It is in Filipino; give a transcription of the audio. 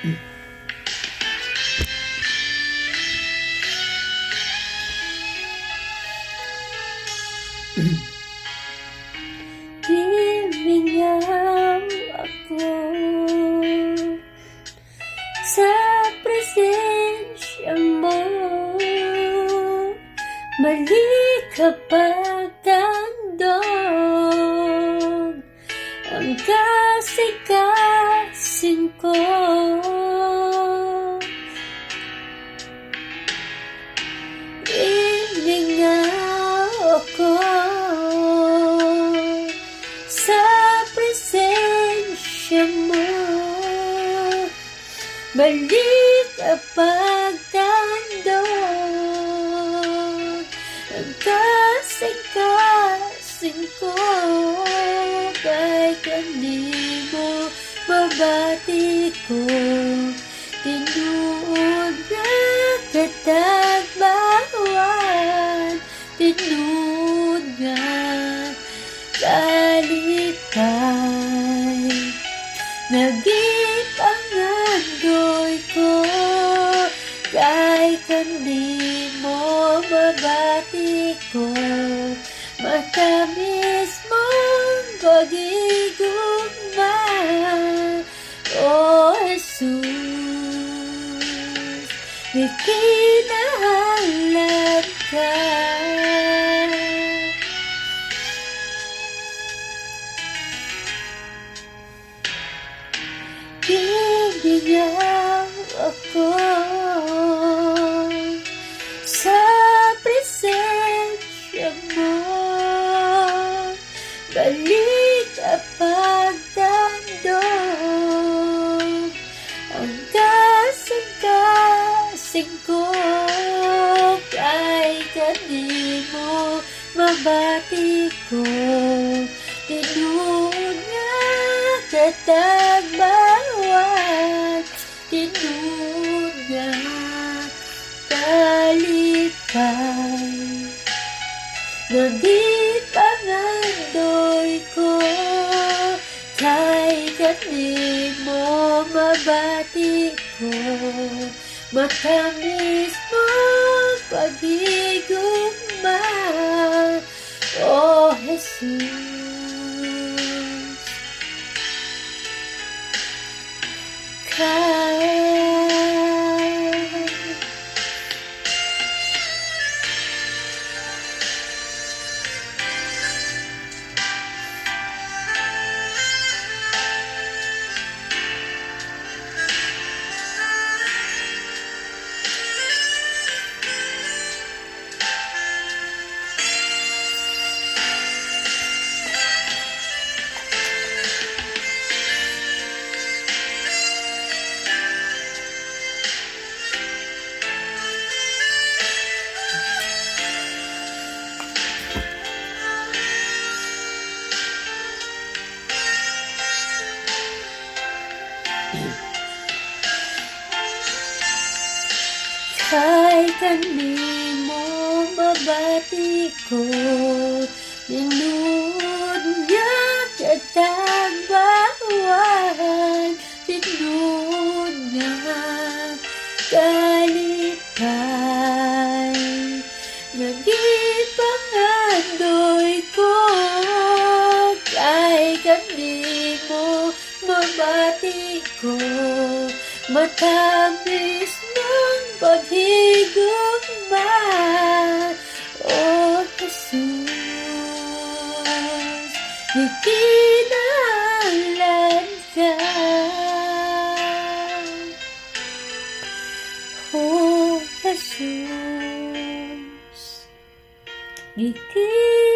Himingaw ako sa presensya mo, mali kapag tandog ang kasikasin ko. Himingaw ako sa presensya mo, balik kapag tandog ang kasing-kasing ko. Kahit hindi mo mabati ko, tinuod na katagbawan, tinuod nga kalipay, naging pangandoy ko. Kahit hindi mo mabati ko, matamis mong pag-igugma, O Jesus, ikinahalad ka. Himingaw ako sa presensya mo, balik kapag tandog ang kasing-kasing ko. Kahit hindi mo mabati ko, tinuod nga katagbawan, tinuod nga kalipay, naging pangandoy ko. Kahit hindi mo mabati ko, matamis mong pag-igugma, O Jesus. Kahit hindi mo mabati ko, tinuod nga katagbawan, tinuod nga kalipay, naging pangandoy ko. Kahit hindi mo mabati ko, matamis ng paghigugma, O Jesus, ikinahalad ka. O Jesus, ikinahalad